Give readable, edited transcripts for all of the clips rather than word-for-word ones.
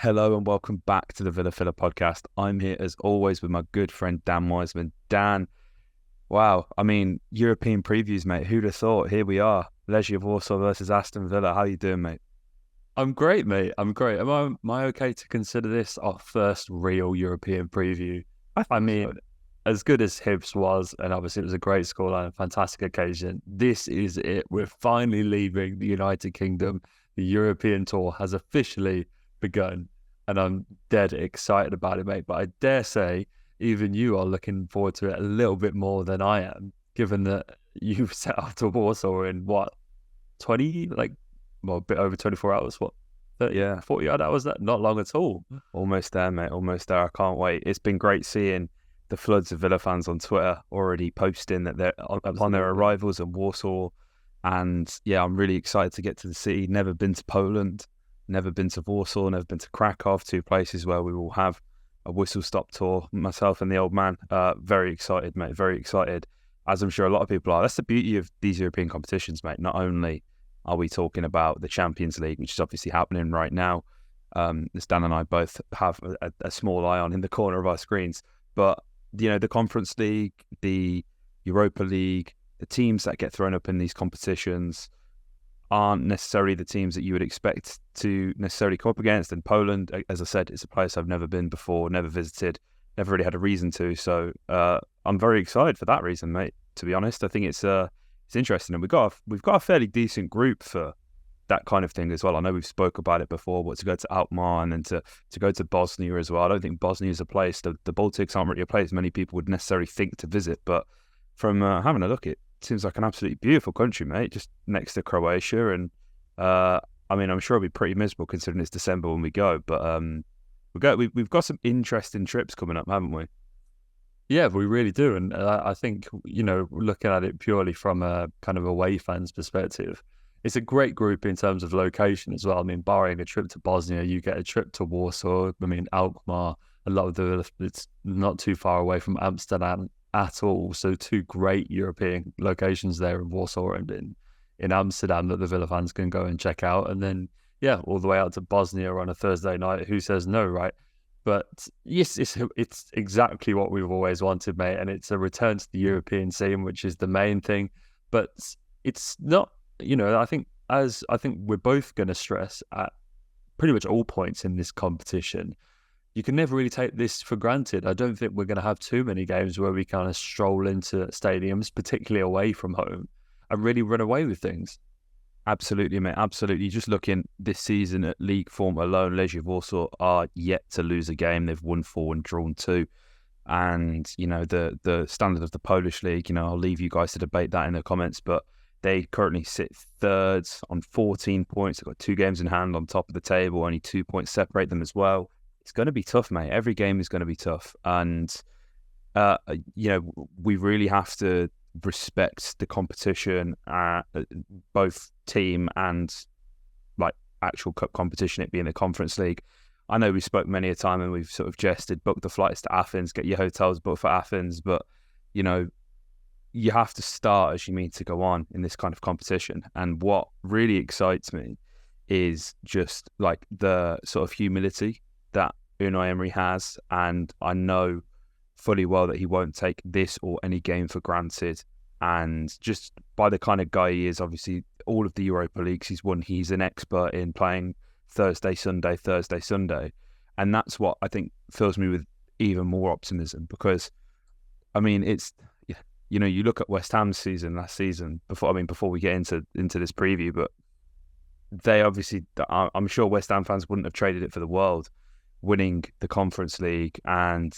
Hello and welcome back to the Villa Filler podcast. I'm here as always with my good friend Dan Wiseman. Dan, wow, European previews, mate. Who'd have thought? Here we are, Legia Warsaw versus Aston Villa. How you doing, mate? I'm great, mate. I'm great. Am I okay to consider this our first real European preview? I I think so. mean, as good as Hibs was, and obviously it was a great scoreline, a fantastic occasion, this is it. We're finally leaving the United Kingdom. The European tour has officially begun, and I'm dead excited about it, mate. But I dare say even you are looking forward to it a little bit more than I am, given that you've set out to Warsaw in what, 20, a bit over 24 hours, what, 30, Yeah, 40 odd hours? That not long at all. almost there, mate. Almost there. I can't wait. It's been great seeing the floods of Villa fans on Twitter already posting that they're upon their Absolutely. arrivals in Warsaw. And yeah, I'm really excited to get to the city. Never been to Poland, never been to Warsaw, never been to Krakow, two places where we will have a whistle stop tour, myself and the old man. Very excited, mate. Very excited, as I'm sure a lot of people are. That's the beauty of these European competitions, mate. Not only are we talking about the Champions League, which is obviously happening right now, as Dan and I both have a small eye on in the corner of our screens, but the Conference League, the Europa League, the teams that get thrown up in these competitions aren't necessarily the teams that you would expect to necessarily come up against. And Poland, as I said, is a place I've never been before, never visited, never really had a reason to. So I'm very excited for that reason, mate. To be honest, I think it's interesting, and we've got a fairly decent group for that kind of thing as well. I know we've spoke about it before, but to go to Alkmaar and then to go to Bosnia as well. I don't think Bosnia is a place. The Baltics aren't really a place many people would necessarily think to visit, but from having a look, it seems like an absolutely beautiful country, mate, just next to Croatia. And I'm sure it'll be pretty miserable considering it's December when we go. But we've got some interesting trips coming up, haven't we? Yeah, we really do. And I think, looking at it purely from a kind of away fans perspective, it's a great group in terms of location as well. I mean, barring a trip to Bosnia, you get a trip to Warsaw. I mean, Alkmaar, a lot of it's not too far away from Amsterdam at all. So two great European locations there in Warsaw and in Amsterdam that the Villa fans can go and check out. And then, yeah, all the way out to Bosnia on a Thursday night. Who says no, right? But yes, it's exactly what we've always wanted, mate. And it's a return to the European scene, which is the main thing. But it's not, I think we're both going to stress at pretty much all points in this competition. You can never really take this for granted. I don't think we're going to have too many games where we kind of stroll into stadiums, particularly away from home, and really run away with things. Absolutely, mate. Absolutely. Just looking this season at league form alone, Legia Warsaw are yet to lose a game. They've won 4 and drawn 2. And, the standard of the Polish league, I'll leave you guys to debate that in the comments, but they currently sit third on 14 points. They've got 2 games in hand on top of the table, only 2 points separate them as well. It's going to be tough, mate. Every game is going to be tough. And, we really have to respect the competition, both team and like actual cup competition, it being the Conference League. I know we spoke many a time and we've sort of jested, book the flights to Athens, get your hotels booked for Athens, but you have to start as you mean to go on in this kind of competition. And what really excites me is just like the sort of humility that Unai Emery has, and I know fully well that he won't take this or any game for granted. And just by the kind of guy he is, obviously, all of the Europa Leagues he's won, he's an expert in playing Thursday, Sunday, Thursday, Sunday. And that's what I think fills me with even more optimism because, it's, you look at West Ham's season last season, before we get into this preview, but they obviously, I'm sure West Ham fans wouldn't have traded it for the world, winning the Conference League and,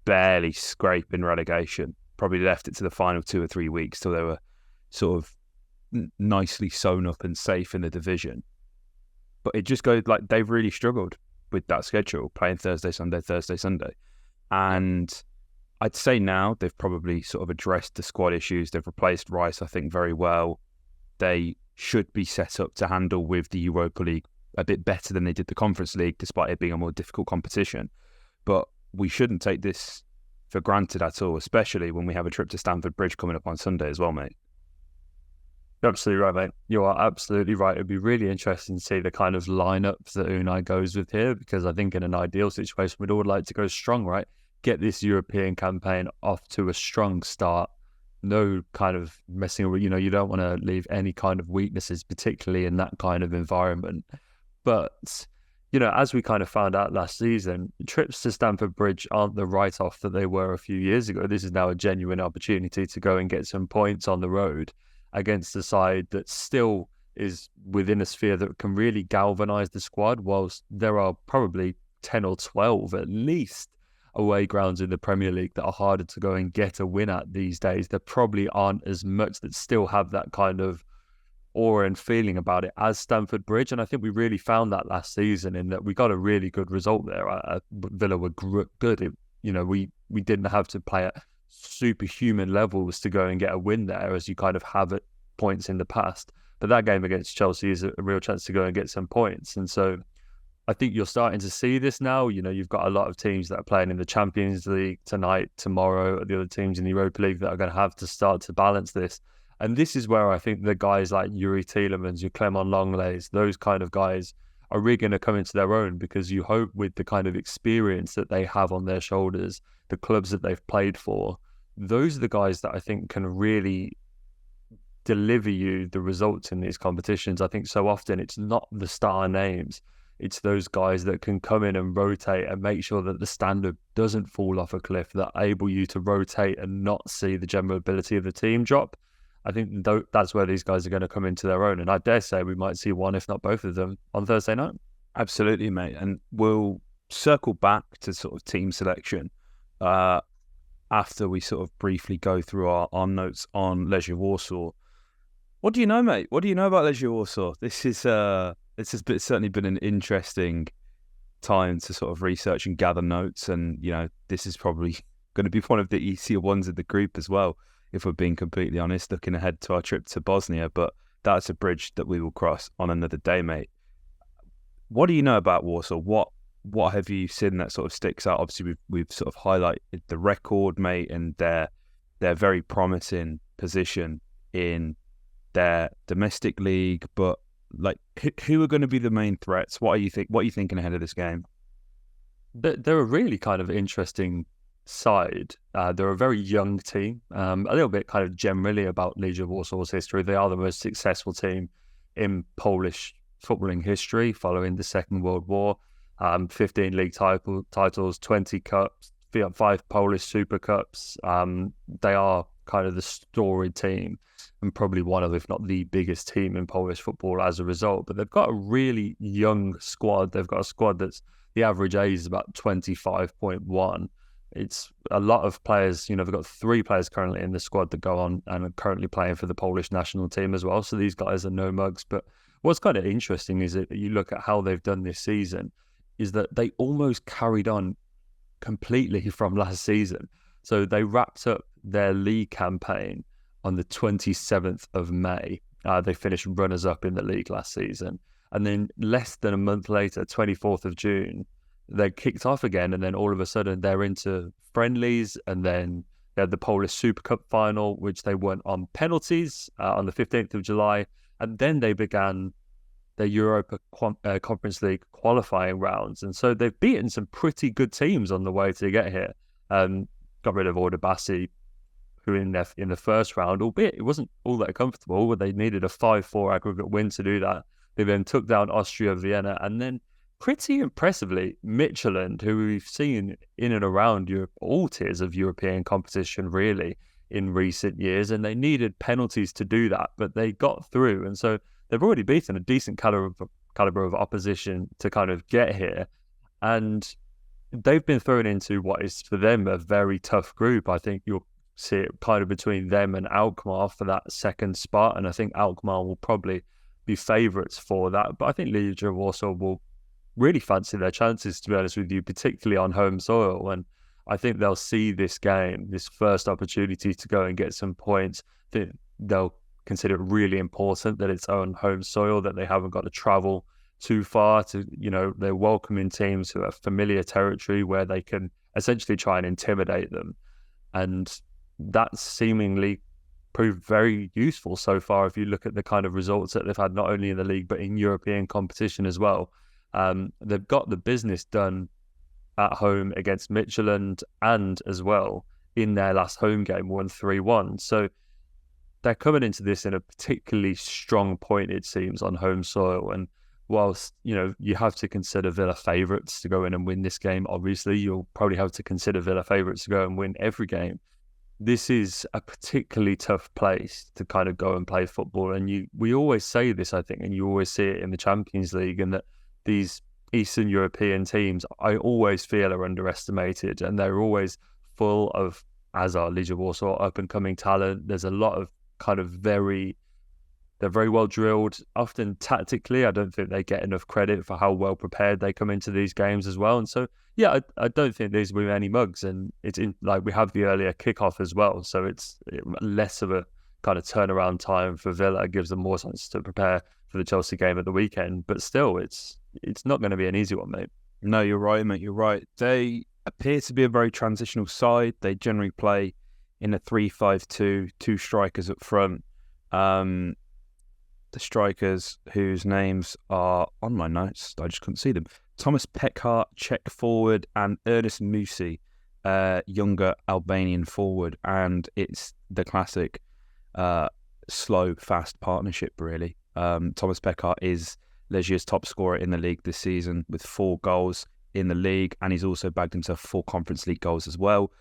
barely scraping relegation. Probably left it to the final 2 or 3 weeks till they were sort of nicely sewn up and safe in the division. But it just goes like they've really struggled with that schedule, playing Thursday, Sunday, Thursday, Sunday. Yeah. And I'd say now they've probably sort of addressed the squad issues. They've replaced Rice, I think, very well. They should be set up to handle with the Europa League a bit better than they did the Conference League, despite it being a more difficult competition. But we shouldn't take this for granted at all, especially when we have a trip to Stamford Bridge coming up on Sunday as well, mate. You're absolutely right, mate. You are absolutely right. It'd be really interesting to see the kind of lineup that Unai goes with here, because I think in an ideal situation, we'd all like to go strong, right? Get this European campaign off to a strong start. No kind of messing with, you don't want to leave any kind of weaknesses, particularly in that kind of environment. But, as we kind of found out last season, trips to Stamford Bridge aren't the write-off that they were a few years ago. This is now a genuine opportunity to go and get some points on the road against a side that still is within a sphere that can really galvanise the squad, whilst there are probably 10 or 12 at least away grounds in the Premier League that are harder to go and get a win at these days. There probably aren't as much that still have that kind of aura and feeling about it as Stamford Bridge. And I think we really found that last season, in that we got a really good result there. Villa were good. We didn't have to play at superhuman levels to go and get a win there, as you kind of have at points in the past. But that game against Chelsea is a real chance to go and get some points. And so I think you're starting to see this now. You've got a lot of teams that are playing in the Champions League tonight, tomorrow, the other teams in the Europa League that are going to have to start to balance this. And this is where I think the guys like Yuri Tielemans, your Clement Lenglet's, those kind of guys are really going to come into their own, because you hope with the kind of experience that they have on their shoulders, the clubs that they've played for, those are the guys that I think can really deliver you the results in these competitions. I think so often it's not the star names. It's those guys that can come in and rotate and make sure that the standard doesn't fall off a cliff, that are able you to rotate and not see the general ability of the team drop. I think that's where these guys are going to come into their own. And I dare say we might see one, if not both of them, on Thursday night. Absolutely, mate. And we'll circle back to sort of team selection after we sort of briefly go through our notes on Legia Warsaw. What do you know, mate? What do you know about Legia Warsaw? This has certainly been an interesting time to sort of research and gather notes. And, this is probably going to be one of the easier ones in the group as well, if we're being completely honest, looking ahead to our trip to Bosnia. But that's a bridge that we will cross on another day, mate. What do you know about Warsaw? What have you seen that sort of sticks out? Obviously, we've sort of highlighted the record, mate, and their very promising position in their domestic league. But like, who are going to be the main threats? What are you thinking ahead of this game? They're a really kind of interesting side. They're a very young team. A little bit kind of generally about Legia Warsaw's history. They are the most successful team in Polish footballing history following the Second World War. 15 league titles, 20 cups, 5 Polish Super Cups. They are kind of the storied team, and probably one of, if not the biggest team in Polish football as a result. But they've got a really young squad. They've got a squad that's, the average age is about 25.1. It's a lot of players. They've got 3 players currently in the squad that go on and are currently playing for the Polish national team as well. So these guys are no mugs. But what's kind of interesting is that you look at how they've done this season, is that they almost carried on completely from last season. So they wrapped up their league campaign on the 27th of May. They finished runners-up in the league last season. And then less than a month later, 24th of June, they kicked off again. And then all of a sudden they're into friendlies. And then they had the Polish Super Cup final, which they won on penalties on the 15th of July. And then they began their Europa Conference League qualifying rounds. And so they've beaten some pretty good teams on the way to get here. Got rid of Ordubasi, who in the first round, albeit it wasn't all that comfortable, but they needed a 5-4 aggregate win to do that. They then took down Austria Vienna, and then pretty impressively, Midtjylland, who we've seen in and around Europe, all tiers of European competition really in recent years, and they needed penalties to do that, but they got through. And so they've already beaten a decent caliber of opposition to kind of get here. And they've been thrown into what is for them a very tough group. I think you'll see it kind of between them and Alkmaar for that second spot. And I think Alkmaar will probably be favourites for that. But I think Legia Warsaw will really fancy their chances, to be honest with you, particularly on home soil. And I think they'll see this game, this first opportunity to go and get some points. They'll consider it really important that it's on home soil, that they haven't got to travel too far to, they're welcoming teams who have familiar territory where they can essentially try and intimidate them. And that's seemingly proved very useful so far. If you look at the kind of results that they've had, not only in the league but in European competition as well, they've got the business done at home against Midtjylland, and as well in their last home game, won 3-1. So they're coming into this in a particularly strong point, it seems, on home soil. And whilst, you have to consider Villa favourites to go in and win this game, obviously, you'll probably have to consider Villa favourites to go and win every game. This is a particularly tough place to kind of go and play football. And we always say this, I think, and you always see it in the Champions League, and that these Eastern European teams, I always feel, are underestimated, and they're always full of, as are Legia Warsaw, up-and-coming talent. There's a lot of kind of they're very well drilled. Often tactically, I don't think they get enough credit for how well prepared they come into these games as well. And so, yeah, I don't think these will be any mugs. And it's we have the earlier kickoff as well, so it's less of a kind of turnaround time for Villa. It gives them more chance to prepare for the Chelsea game at the weekend. But still, it's not going to be an easy one, mate. No, you're right, mate. You're right. They appear to be a very transitional side. They generally play in a 3-5-2, two strikers up front. The strikers whose names are on my notes, I just couldn't see them. Thomas Pekhart, Czech forward, and Ernest Musi, younger Albanian forward. And it's the classic slow, fast partnership, really. Thomas Pekhart is Legia's top scorer in the league this season with 4 goals in the league, and he's also bagged himself 4 Conference League goals as well.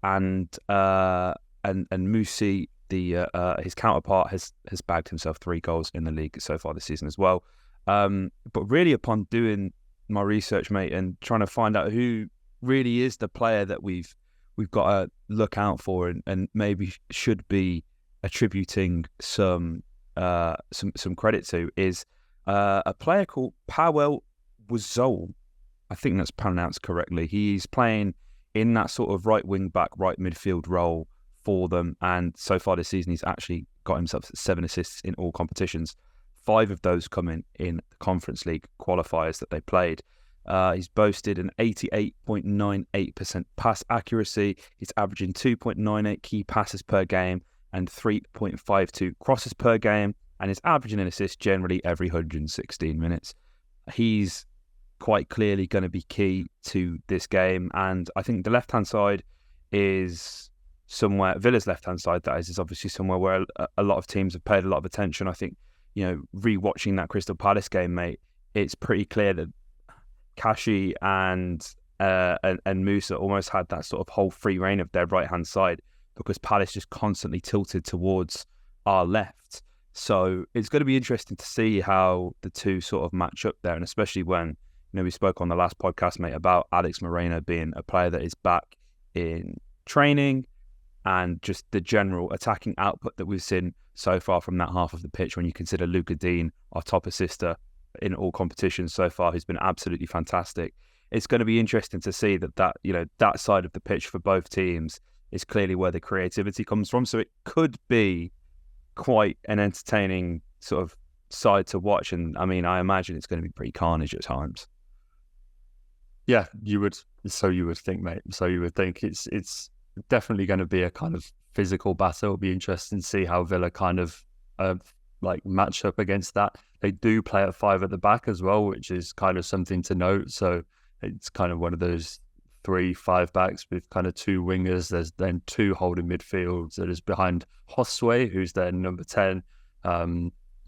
And Musi, his counterpart, has bagged himself 3 goals in the league so far this season as well. But really, upon doing my research, mate, and trying to find out who really is the player that we've got to look out for and maybe should be attributing some credit to, is a player called Paweł Wozol. I think that's pronounced correctly. He's playing in that sort of right wing back, right midfield role for them, and so far this season he's actually got himself 7 assists in all competitions. 5 of those coming in the Conference League qualifiers that they played. He's boasted an 88.98% pass accuracy. He's averaging 2.98 key passes per game and 3.52 crosses per game, and is averaging an assist generally every 116 minutes. He's quite clearly going to be key to this game, and I think the left-hand side is somewhere, Villa's left-hand side, that is obviously somewhere where a lot of teams have paid a lot of attention. I think, re-watching that Crystal Palace game, mate, it's pretty clear that Kashi and Musa almost had that sort of whole free reign of their right-hand side, because Palace just constantly tilted towards our left. So it's going to be interesting to see how the two sort of match up there, and especially when, we spoke on the last podcast, mate, about Alex Moreno being a player that is back in training, and just the general attacking output that we've seen so far from that half of the pitch, when you consider Luca Dean, our top assister in all competitions so far, who's been absolutely fantastic. It's going to be interesting to see that side of the pitch for both teams is clearly where the creativity comes from. So it could be quite an entertaining sort of side to watch. And I mean, I imagine it's going to be pretty carnage at times. Yeah, you would think, mate. So you would think it's definitely going to be a kind of physical battle. It'll be interesting to see how Villa kind of match up against that. They do play at 5 at the back as well, which is kind of something to note. So it's kind of one of those 3-5 backs with kind of 2 wingers. There's then 2 holding midfields that is behind Josue, who's their number 10.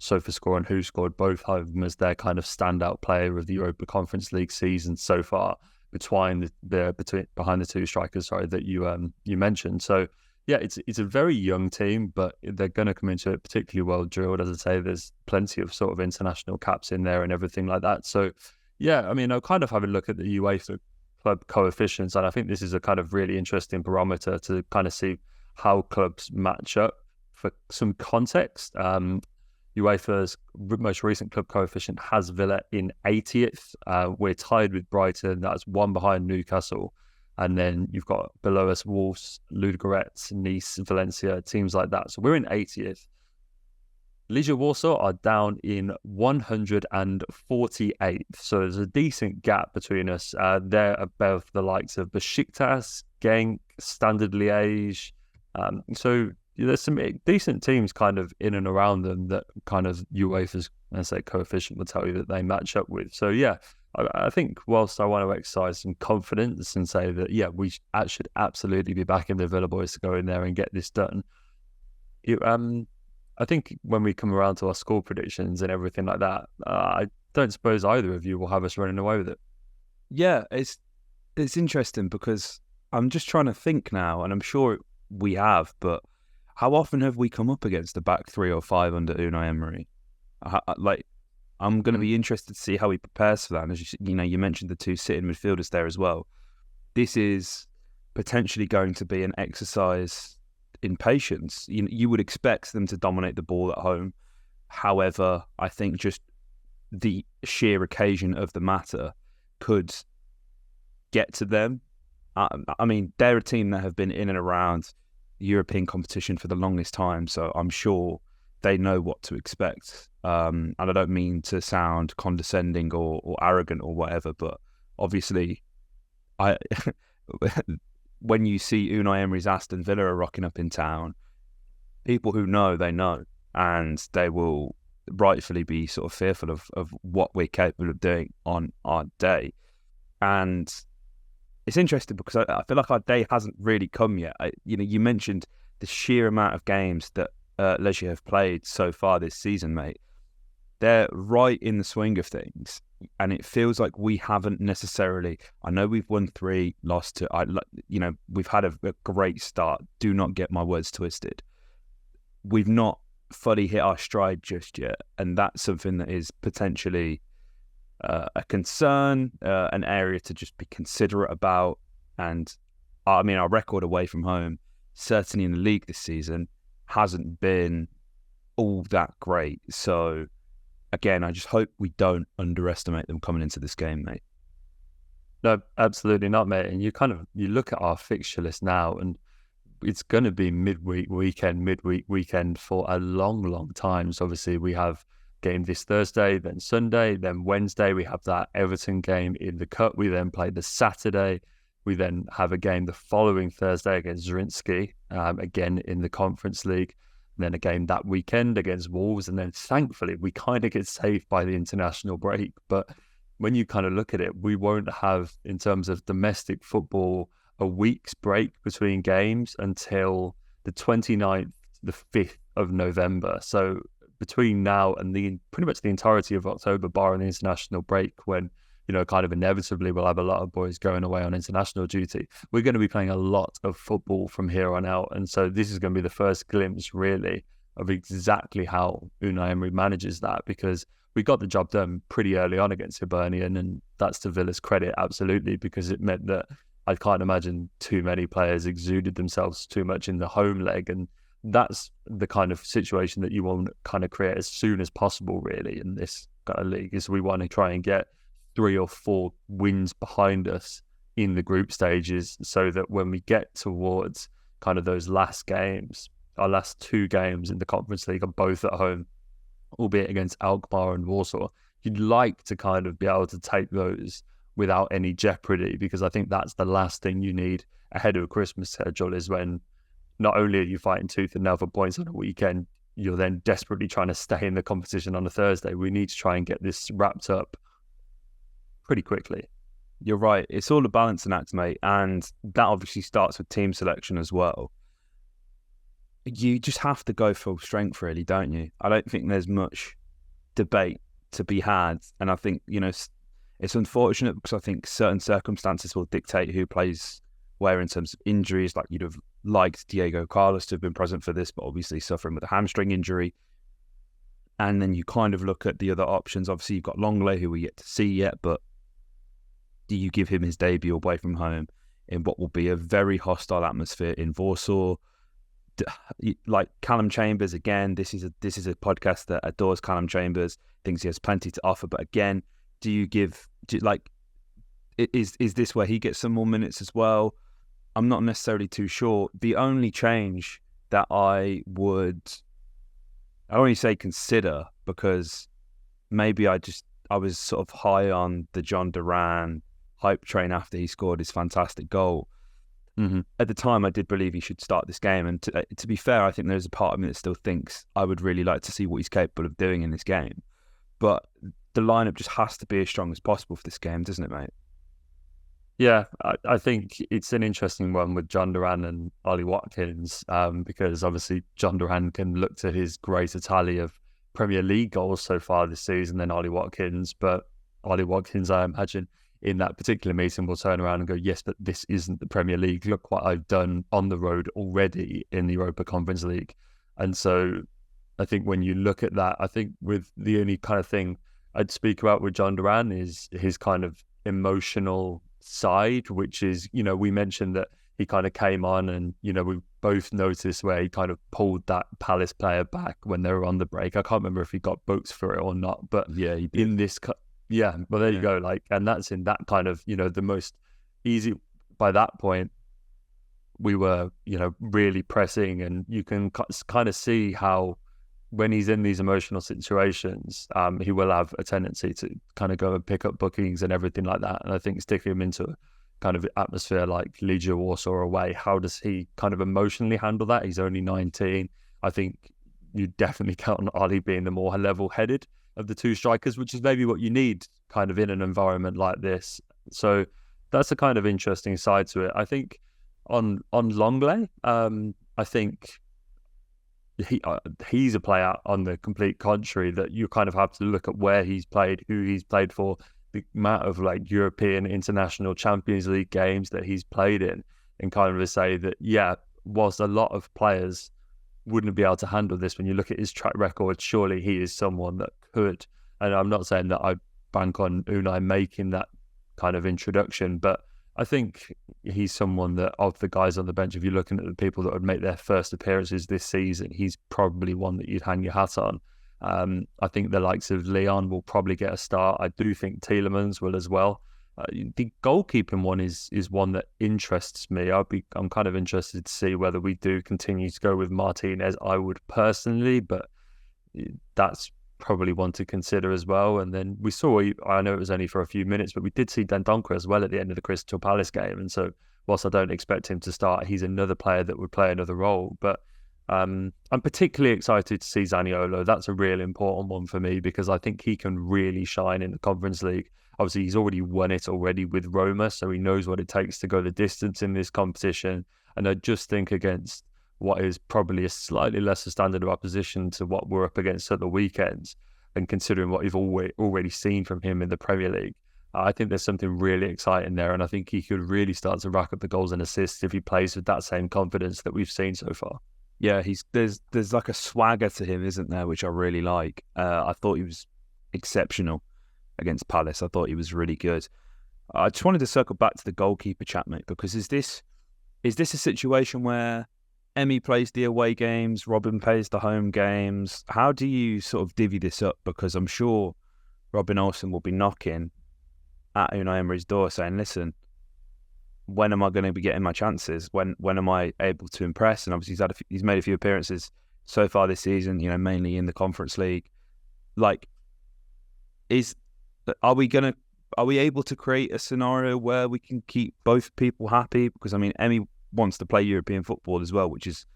SofaScore and Who Scored both have them as their kind of standout player of the Europa Conference League season so far, behind the 2 strikers, that you mentioned. So yeah, it's a very young team, but they're going to come into it particularly well drilled. As I say, there's plenty of sort of international caps in there and everything like that. So yeah, I mean, I'll kind of have a look at the UEFA club coefficients, and I think this is a kind of really interesting barometer to kind of see how clubs match up. For some context, UEFA's most recent club coefficient has Villa in 80th. We're tied with Brighton. That's 1 behind Newcastle. And then you've got below us Wolves, Ludogorets, Nice, Valencia, teams like that. So we're in 80th. Legia Warsaw are down in 148th. So there's a decent gap between us. They're above the likes of Besiktas, Genk, Standard Liège. So there's some decent teams kind of in and around them that kind of UEFA's, let's say, coefficient will tell you that they match up with. So yeah, I think whilst I want to exercise some confidence and say that, yeah, we should absolutely be back in the Villa boys to go in there and get this done. I think when we come around to our score predictions and everything like that, I don't suppose either of you will have us running away with it. Yeah, it's interesting because I'm just trying to think now, and I'm sure we have, but how often have we come up against a back 3 or 5 under Unai Emery? I'm going to be interested to see how he prepares for that. And as you mentioned the 2 sitting midfielders there as well. This is potentially going to be an exercise in patience. You would expect them to dominate the ball at home. However, I think just the sheer occasion of the matter could get to them. I mean, they're a team that have been in and around European competition for the longest time, so I'm sure they know what to expect. And I don't mean to sound condescending or arrogant or whatever, but obviously, when you see Unai Emery's Aston Villa are rocking up in town, people who know, they know, and they will rightfully be sort of fearful of what we're capable of doing on our day. And it's interesting because I feel like our day hasn't really come yet. You mentioned the sheer amount of games that Legia have played so far this season, mate. They're right in the swing of things, and it feels like we haven't necessarily. I know we've won 3, lost 2. We've had a great start. Do not get my words twisted. We've not fully hit our stride just yet, and that's something that is potentially a concern, an area to just be considerate about. And I mean, our record away from home, certainly in the league this season, hasn't been all that great. So again, I just hope we don't underestimate them coming into this game, mate. No, absolutely not, mate. And you look at our fixture list now, and it's going to be midweek weekend for a long, long time. So obviously we have game this Thursday, then Sunday, then Wednesday we have that Everton game in the Cup. We then play the Saturday. We then have a game the following Thursday against Zrinski, again in the Conference League. And then a game that weekend against Wolves. And then thankfully we kind of get saved by the international break. But when you kind of look at it, we won't have, in terms of domestic football, a week's break between games until the 29th, the 5th of November. So between now and pretty much the entirety of October, barring the international break, when, kind of inevitably we'll have a lot of boys going away on international duty, we're going to be playing a lot of football from here on out. And so this is going to be the first glimpse, really, of exactly how Unai Emery manages that, because we got the job done pretty early on against Hibernian, and that's to Villa's credit, absolutely, because it meant that I can't imagine too many players exuded themselves too much in the home leg. And that's the kind of situation that you want to kind of create as soon as possible, really, in this kind of league, is we want to try and get 3 or 4 wins behind us in the group stages, so that when we get towards kind of those last games, our last 2 games in the Conference League are both at home, albeit against Alkmaar and Warsaw, you'd like to kind of be able to take those without any jeopardy, because I think that's the last thing you need ahead of a Christmas schedule, is when not only are you fighting tooth and nail for points on a weekend, you're then desperately trying to stay in the competition on a Thursday. We need to try and get this wrapped up pretty quickly. You're right. It's all a balancing act, mate. And that obviously starts with team selection as well. You just have to go full strength, really, don't you? I don't think there's much debate to be had. And I think, it's unfortunate because I think certain circumstances will dictate who plays where in terms of injuries. Like, you'd have liked Diego Carlos to have been present for this, but obviously suffering with a hamstring injury. And then you kind of look at the other options. Obviously, you've got Longley, who we yet to see yet, but do you give him his debut away from home in what will be a very hostile atmosphere in Warsaw? Like Callum Chambers, again, this is a podcast that adores Callum Chambers, thinks he has plenty to offer, but again, is this where he gets some more minutes as well? I'm not necessarily too sure. The only change that I only say consider, because maybe I was sort of high on the John Duran hype train after he scored his fantastic goal. At the time, I did believe he should start this game. And to be fair, I think there's a part of me that still thinks I would really like to see what he's capable of doing in this game. But the lineup just has to be as strong as possible for this game, doesn't it, mate? Yeah, I think it's an interesting one with John Duran and Ollie Watkins, because obviously John Duran can look to his greater tally of Premier League goals so far this season than Ollie Watkins. But Ollie Watkins, I imagine, in that particular meeting will turn around and go, yes, but this isn't the Premier League. Look what I've done on the road already in the Europa Conference League. And so I think when you look at that, I think with the only kind of thing I'd speak about with John Duran is his kind of emotional side, which is, we mentioned that he kind of came on and, we both noticed where he kind of pulled that Palace player back when they were on the break. I can't remember if he got booked for it or not, but yeah, he did. in this, yeah, well, there you go. And that's in that kind of, the most easy, by that point, we were, really pressing, and you can kind of see how when he's in these emotional situations, he will have a tendency to kind of go and pick up bookings and everything like that. And I think sticking him into a kind of atmosphere like Legia Warsaw away, how does he kind of emotionally handle that? He's only 19. I think you definitely count on Ollie being the more level-headed of the two strikers, which is maybe what you need kind of in an environment like this. So that's a kind of interesting side to it. I think on Longley, I think he's a player on the complete contrary that you kind of have to look at where he's played, who he's played for, the amount of like European, international, Champions League games that he's played in, and kind of say that, yeah, whilst a lot of players wouldn't be able to handle this, when you look at his track record, surely he is someone that could. And I'm not saying that I bank on Unai making that kind of introduction, but I think he's someone that, of the guys on the bench, if you're looking at the people that would make their first appearances this season, he's probably one that you'd hang your hat on. I think the likes of Leon will probably get a start. I do think Tielemans will as well. The goalkeeping one is one that interests me. I'm kind of interested to see whether we do continue to go with Martinez. I would personally, but that's probably one to consider as well. And then we saw, I know it was only for a few minutes, but we did see Dendoncker as well at the end of the Crystal Palace game. And so whilst I don't expect him to start, he's another player that would play another role. But I'm particularly excited to see Zaniolo. That's a real important one for me because I think he can really shine in the Conference League. Obviously, he's already won it already with Roma, so he knows what it takes to go the distance in this competition. And I just think against what is probably a slightly lesser standard of opposition to what we're up against at the weekends, and considering what you've already seen from him in the Premier League, I think there's something really exciting there, and I think he could really start to rack up the goals and assists if he plays with that same confidence that we've seen so far. Yeah, there's like a swagger to him, isn't there, which I really like. I thought he was exceptional against Palace. I thought he was really good. I just wanted to circle back to the goalkeeper chat, mate, because is this a situation where Emmy plays the away games, Robin plays the home games? How do you sort of divvy this up? Because I'm sure Robin Olsen will be knocking at Unai Emery's door saying, listen, when am I going to be getting my chances? When am I able to impress? And obviously he's made a few appearances so far this season, mainly in the Conference League. Like, are we able to create a scenario where we can keep both people happy? Because, I mean, Emmy wants to play European football as well, which is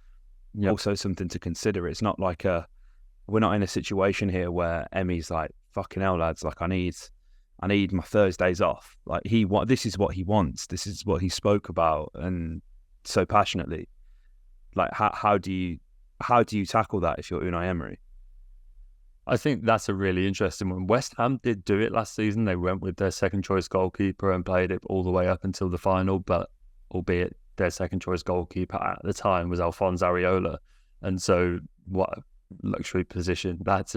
also something to consider. It's not like we're not in a situation here where Emmy's like, fucking hell, lads, like I need my Thursdays off. Like this is what he wants. This is what he spoke about and so passionately. Like how do you tackle that if you're Unai Emery? I think that's a really interesting one. West Ham did do it last season. They went with their second choice goalkeeper and played it all the way up until the final, but albeit their second choice goalkeeper at the time was Alphonse Areola. And so what a luxury position. That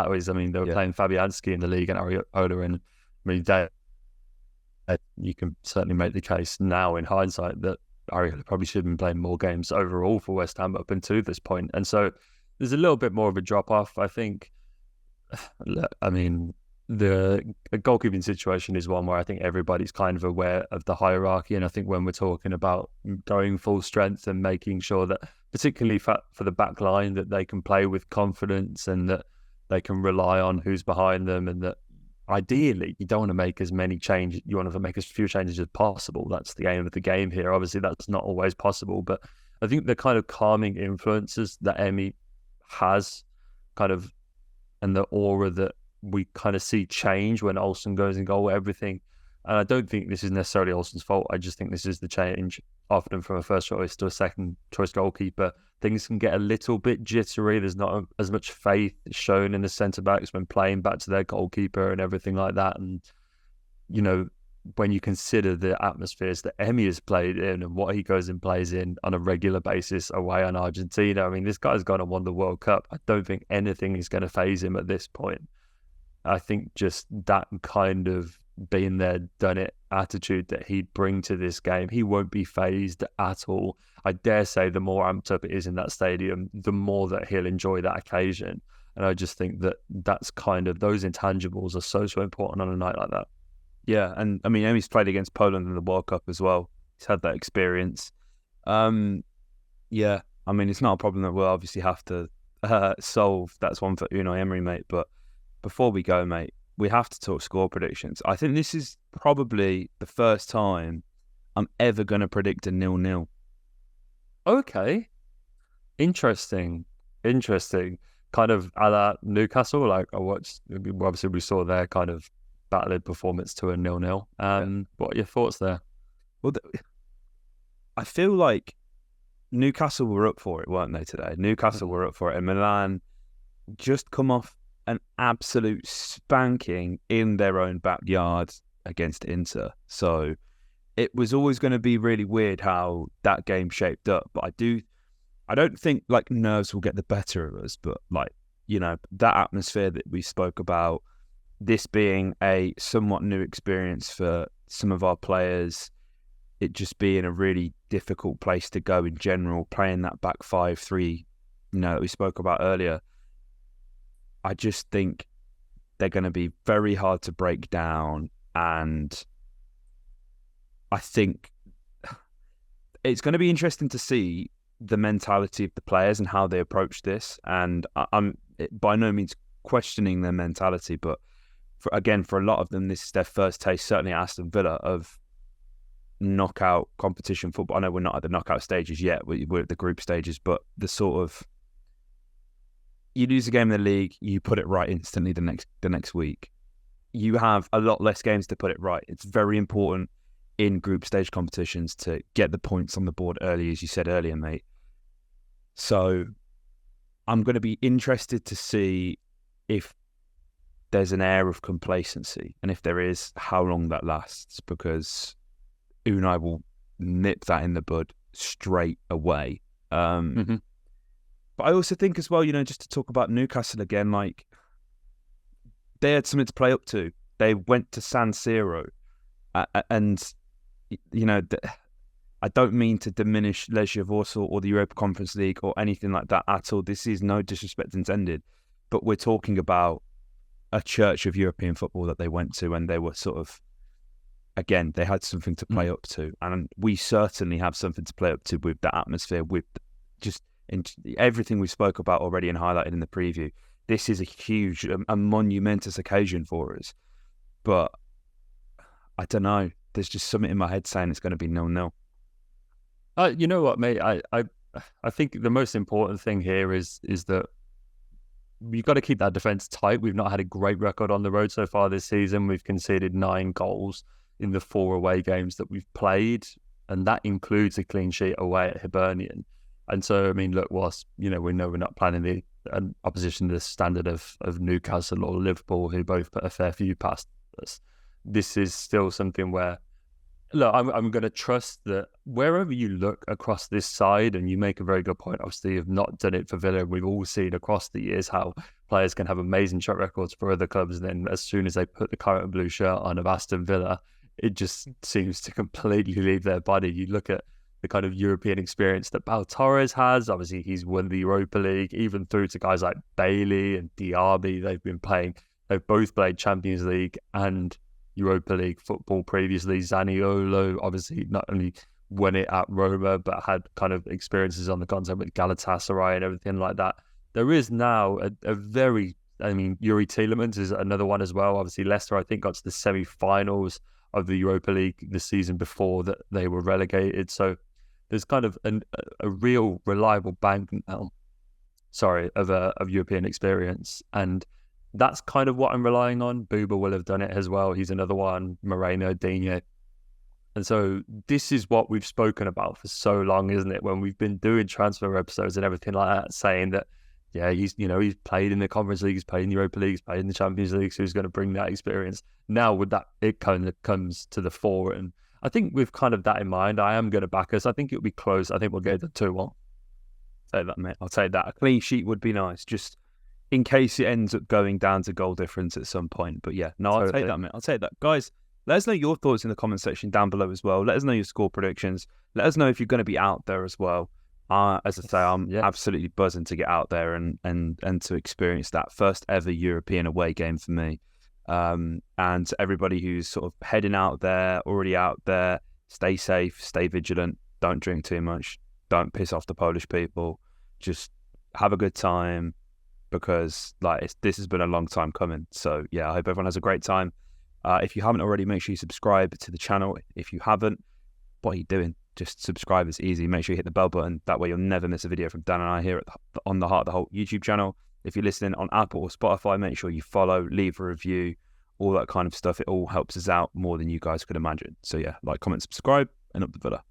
was, I mean, they were playing Fabianski in the league and Areola, and I mean, you can certainly make the case now in hindsight that Areola probably should have been playing more games overall for West Ham up until this point. And so there's a little bit more of a drop-off. I think, I mean, the goalkeeping situation is one where I think everybody's kind of aware of the hierarchy. And I think when we're talking about going full strength and making sure that, particularly for the back line, that they can play with confidence and that they can rely on who's behind them, and that ideally, you don't want to make as many changes. You want to make as few changes as possible. That's the aim of the game here. Obviously, that's not always possible, but I think the kind of calming influences that Emmy has, kind of, and the aura that we kind of see change when Olsen goes in goal, everything. And I don't think this is necessarily Olsen's fault. I just think this is the change, often from a first choice to a second choice goalkeeper. Things can get a little bit jittery. There's not as much faith shown in the centre backs when playing back to their goalkeeper and everything like that. And, you know, when you consider the atmospheres that Emmy has played in and what he goes and plays in on a regular basis away on Argentina, I mean, this guy's gone and won the World Cup. I don't think anything is going to faze him at this point. I think just that kind of been there, done it attitude that he'd bring to this game, he won't be phased at all. I dare say the more amped up it is in that stadium, the more that he'll enjoy that occasion. And I just think that that's kind of, those intangibles are so important on a night like that. Yeah, and I mean, Emmy's played against Poland in the World Cup as well. He's had that experience. Yeah, I mean, it's not a problem that we'll obviously have to solve. That's one for Unai Emery, mate. But before we go, mate, we have to talk score predictions. I think this is probably the first time I'm ever going to predict a 0-0. Okay. Interesting. Kind of a la Newcastle. Like, obviously we saw their kind of battered performance to a 0-0. What are your thoughts there? Well, I feel like Newcastle were up for it, weren't they, today? Newcastle were up for it. And Milan just come off an absolute spanking in their own backyard against Inter. So it was always going to be really weird how that game shaped up. But I don't think like nerves will get the better of us, but like, you know, that atmosphere that we spoke about, this being a somewhat new experience for some of our players, it just being a really difficult place to go in general, playing that back 5-3, you know, that we spoke about earlier. I just think they're going to be very hard to break down, and I think it's going to be interesting to see the mentality of the players and how they approach this. And I'm by no means questioning their mentality, but for a lot of them, this is their first taste, certainly at Aston Villa, of knockout competition football. I know we're not at the knockout stages yet, we're at the group stages, but the sort of, you lose a game in the league, you put it right instantly the next week. You have a lot less games to put it right. It's very important in group stage competitions to get the points on the board early, as you said earlier, mate. So I'm going to be interested to see if there's an air of complacency, and if there is, how long that lasts, because Unai will nip that in the bud straight away. But I also think as well, you know, just to talk about Newcastle again, like, they had something to play up to. They went to San Siro, and, you know, I don't mean to diminish Legia Warsaw or the Europa Conference League or anything like that at all. This is no disrespect intended, but we're talking about a church of European football that they went to, and they were sort of, again, they had something to play up to, and we certainly have something to play up to with that atmosphere, with just everything we spoke about already and highlighted in the preview. This is a huge, a monumentous occasion for us. But I don't know. There's just something in my head saying it's going to be 0-0. You know what, mate? I think the most important thing here is that you've got to keep that defence tight. We've not had a great record on the road so far this season. We've conceded 9 goals in the 4 away games that we've played, and that includes a clean sheet away at Hibernian. And so, I mean, look, whilst, you know, we know we're not planning the opposition to the standard of Newcastle or Liverpool, who both put a fair few past us, this is still something where, look, I'm going to trust that wherever you look across this side, and you make a very good point, obviously you've not done it for Villa. We've all seen across the years how players can have amazing track records for other clubs, and then as soon as they put the current and blue shirt on of Aston Villa, it just seems to completely leave their body. You look at the kind of European experience that Pau Torres has. Obviously, he's won the Europa League, even through to guys like Bailey and Diaby. They've both played Champions League and Europa League football previously. Zaniolo, obviously, not only won it at Roma, but had kind of experiences on the continent with Galatasaray and everything like that. There is now a very I mean, Yuri Tielemans is another one as well. Obviously, Leicester, I think, got to the semi-finals of the Europa League the season before that they were relegated. So there's kind of a real reliable bank now, of European experience. And that's kind of what I'm relying on. Buba will have done it as well. He's another one. Moreno, Digne. And so this is what we've spoken about for so long, isn't it? When we've been doing transfer episodes and everything like that, saying that, yeah, he's played in the Conference League, he's played in the Europa League, he's played in the Champions League, so he's going to bring that experience. Now with that, it kind of comes to the fore. And I think with kind of that in mind, I am going to back us. I think it'll be close. I think we'll get the 2-1. Take that, mate. I'll take that. A clean sheet would be nice, just in case it ends up going down to goal difference at some point. But yeah, no, I'll take that, mate. I'll take that. Guys, let us know your thoughts in the comment section down below as well. Let us know your score predictions. Let us know if you're going to be out there as well. As I say, I'm absolutely buzzing to get out there and to experience that first ever European away game for me. And to everybody who's sort of heading out there, already out there, stay safe, stay vigilant, don't drink too much, don't piss off the Polish people, just have a good time, because this has been a long time coming. So yeah, I hope everyone has a great time. If you haven't already, make sure you subscribe to the channel. If you haven't, what are you doing? Just subscribe. It's easy. Make sure you hit the bell button. That way you'll never miss a video from Dan and I here on the Heart of the Whole YouTube channel. If you're listening on Apple or Spotify, make sure you follow, leave a review, all that kind of stuff. It all helps us out more than you guys could imagine. So yeah, like, comment, subscribe, and up the villa.